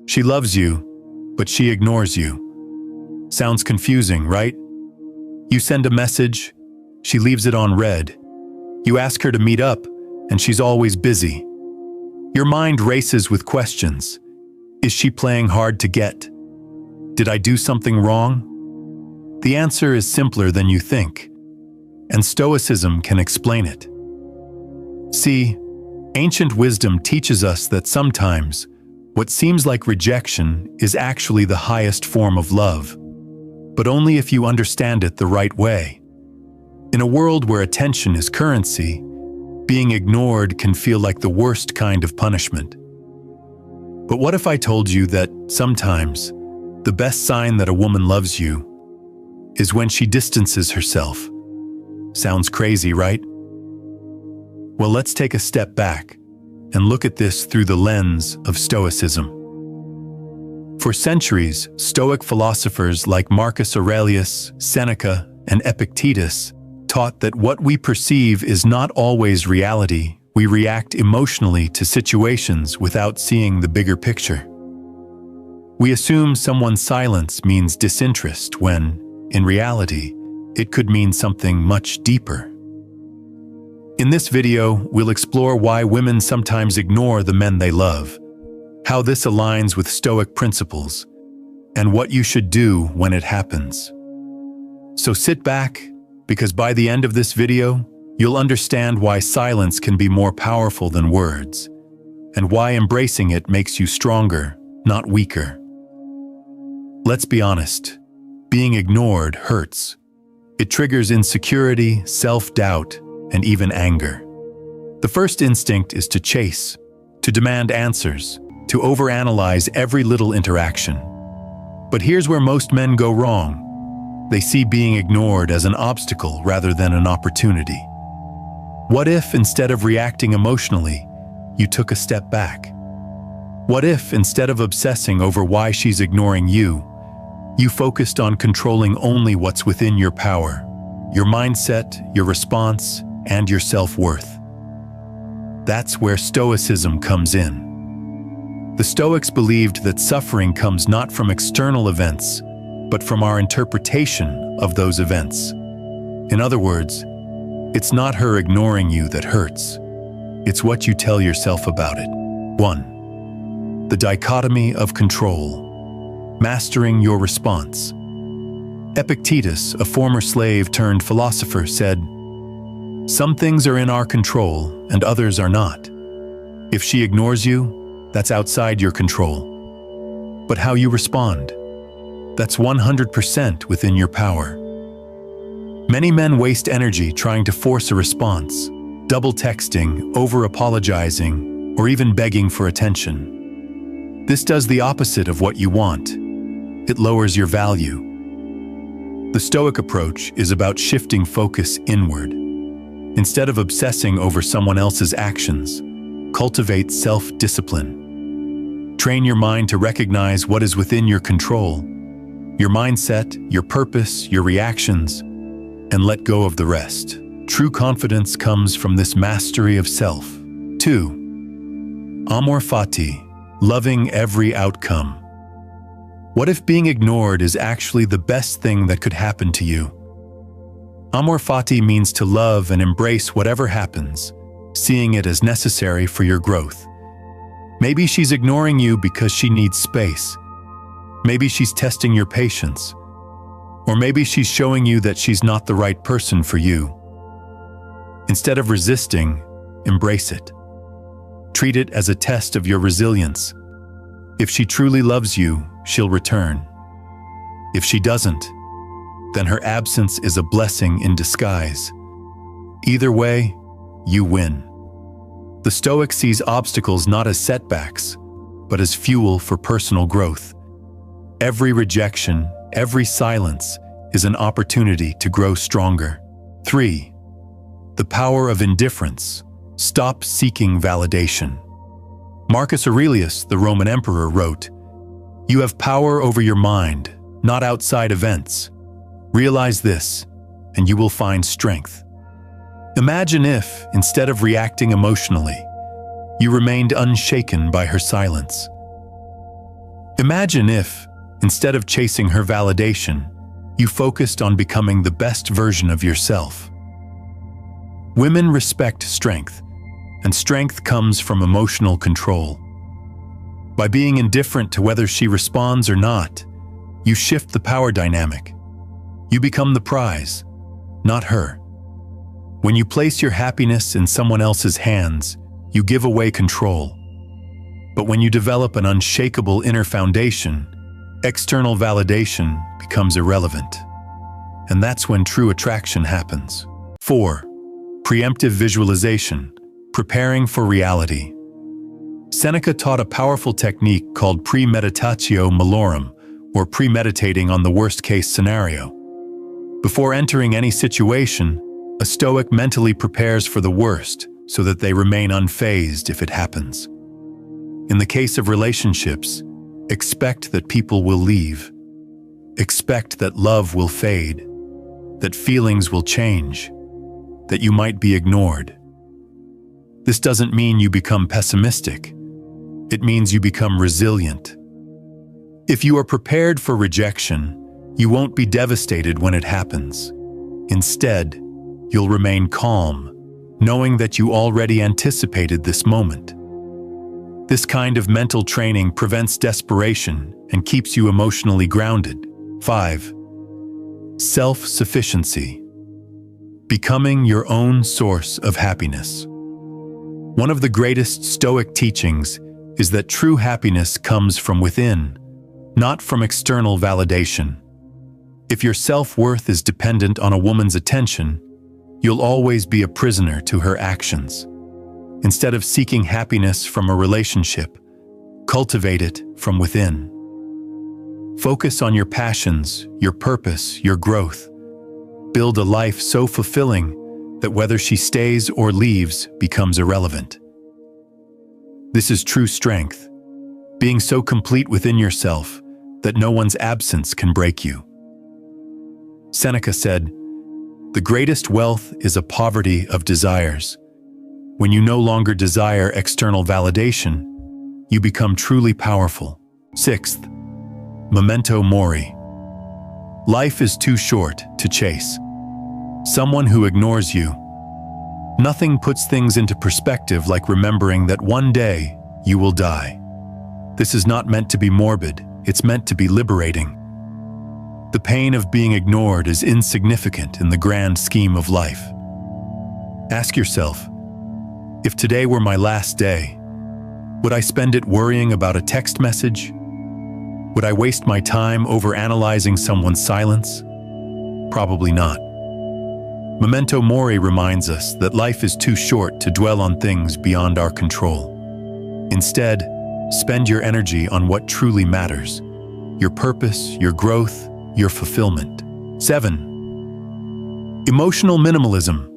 She loves you, but she ignores you. Sounds confusing, right? You send a message, she leaves it on read. You ask her to meet up, and she's always busy. Your mind races with questions. Is she playing hard to get? Did I do something wrong? The answer is simpler than you think, and Stoicism can explain it. See, ancient wisdom teaches us that sometimes what seems like rejection is actually the highest form of love, but only if you understand it the right way. In a world where attention is currency, being ignored can feel like the worst kind of punishment. But what if I told you that sometimes the best sign that a woman loves you is when she distances herself? Sounds crazy, right? Well, let's take a step back and look at this through the lens of Stoicism. For centuries, Stoic philosophers like Marcus Aurelius, Seneca, and Epictetus taught that what we perceive is not always reality. We react emotionally to situations without seeing the bigger picture. We assume someone's silence means disinterest when, in reality, it could mean something much deeper. In this video, we'll explore why women sometimes ignore the men they love, how this aligns with Stoic principles, and what you should do when it happens. So sit back, because by the end of this video, you'll understand why silence can be more powerful than words, and why embracing it makes you stronger, not weaker. Let's be honest, being ignored hurts. It triggers insecurity, self-doubt, and even anger. The first instinct is to chase, to demand answers, to overanalyze every little interaction. But here's where most men go wrong. They see being ignored as an obstacle rather than an opportunity. What if, instead of reacting emotionally, you took a step back? What if, instead of obsessing over why she's ignoring you, you focused on controlling only what's within your power, your mindset, your response, and your self-worth? That's where Stoicism comes in. The Stoics believed that suffering comes not from external events, but from our interpretation of those events. In other words, it's not her ignoring you that hurts. It's what you tell yourself about it. 1. The dichotomy of control. Mastering your response. Epictetus, a former slave turned philosopher, said, "Some things are in our control and others are not. If she ignores you, that's outside your control. But how you respond, that's 100% within your power." Many men waste energy trying to force a response, double texting, over-apologizing, or even begging for attention. This does the opposite of what you want. It lowers your value. The Stoic approach is about shifting focus inward. Instead of obsessing over someone else's actions, cultivate self-discipline. Train your mind to recognize what is within your control, your mindset, your purpose, your reactions, and let go of the rest. True confidence comes from this mastery of self. 2. Amor fati, loving every outcome. What if being ignored is actually the best thing that could happen to you? Amor fati means to love and embrace whatever happens, seeing it as necessary for your growth. Maybe she's ignoring you because she needs space. Maybe she's testing your patience. Or maybe she's showing you that she's not the right person for you. Instead of resisting, embrace it. Treat it as a test of your resilience. If she truly loves you, she'll return. If she doesn't, then her absence is a blessing in disguise. Either way, you win. The Stoic sees obstacles not as setbacks, but as fuel for personal growth. Every rejection, every silence is an opportunity to grow stronger. 3. The power of indifference. Stop seeking validation. Marcus Aurelius, the Roman emperor, wrote, "You have power over your mind, not outside events. Realize this, and you will find strength." Imagine if, instead of reacting emotionally, you remained unshaken by her silence. Imagine if, instead of chasing her validation, you focused on becoming the best version of yourself. Women respect strength, and strength comes from emotional control. By being indifferent to whether she responds or not, you shift the power dynamic. You become the prize, not her. When you place your happiness in someone else's hands, you give away control. But when you develop an unshakable inner foundation, external validation becomes irrelevant. And that's when true attraction happens. 4. Preemptive visualization, preparing for reality. Seneca taught a powerful technique called premeditatio malorum, or premeditating on the worst-case scenario. Before entering any situation, a Stoic mentally prepares for the worst so that they remain unfazed if it happens. In the case of relationships, expect that people will leave. Expect that love will fade, that feelings will change, that you might be ignored. This doesn't mean you become pessimistic. It means you become resilient. If you are prepared for rejection, you won't be devastated when it happens. Instead, you'll remain calm, knowing that you already anticipated this moment. This kind of mental training prevents desperation and keeps you emotionally grounded. 5. Self-sufficiency. Becoming your own source of happiness. One of the greatest Stoic teachings is that true happiness comes from within, not from external validation. If your self-worth is dependent on a woman's attention, you'll always be a prisoner to her actions. Instead of seeking happiness from a relationship, cultivate it from within. Focus on your passions, your purpose, your growth. Build a life so fulfilling that whether she stays or leaves becomes irrelevant. This is true strength, being so complete within yourself that no one's absence can break you. Seneca said, "The greatest wealth is a poverty of desires." When you no longer desire external validation, you become truly powerful. 6th, memento mori. Life is too short to chase someone who ignores you. Nothing puts things into perspective like remembering that one day you will die. This is not meant to be morbid, it's meant to be liberating. The pain of being ignored is insignificant in the grand scheme of life. Ask yourself, if today were my last day, would I spend it worrying about a text message? Would I waste my time overanalyzing someone's silence? Probably not. Memento mori reminds us that life is too short to dwell on things beyond our control. Instead, spend your energy on what truly matters: your purpose, your growth, your fulfillment. 7. Emotional minimalism.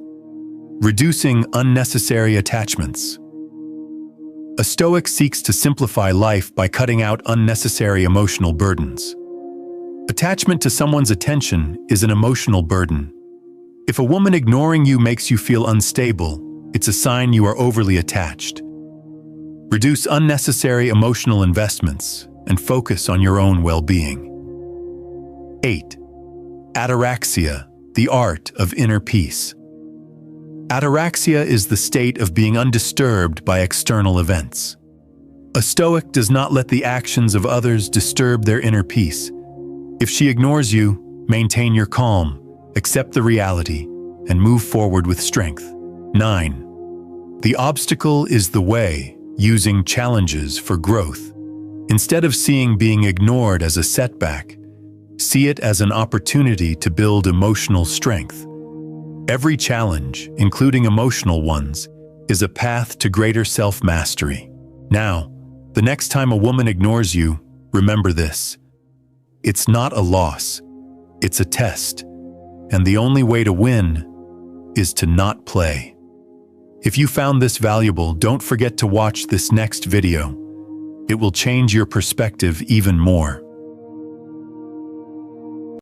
Reducing unnecessary attachments. A Stoic seeks to simplify life by cutting out unnecessary emotional burdens. Attachment to someone's attention is an emotional burden. If a woman ignoring you makes you feel unstable, it's a sign you are overly attached. Reduce unnecessary emotional investments and focus on your own well-being. 8. Ataraxia, the art of inner peace. Ataraxia is the state of being undisturbed by external events. A Stoic does not let the actions of others disturb their inner peace. If she ignores you, maintain your calm, accept the reality, and move forward with strength. 9. The obstacle is the way, using challenges for growth. Instead of seeing being ignored as a setback, see it as an opportunity to build emotional strength. Every challenge, including emotional ones, is a path to greater self-mastery. Now, the next time a woman ignores you, remember this: it's not a loss, it's a test, and the only way to win is to not play. If you found this valuable, don't forget to watch this next video. It will change your perspective even more.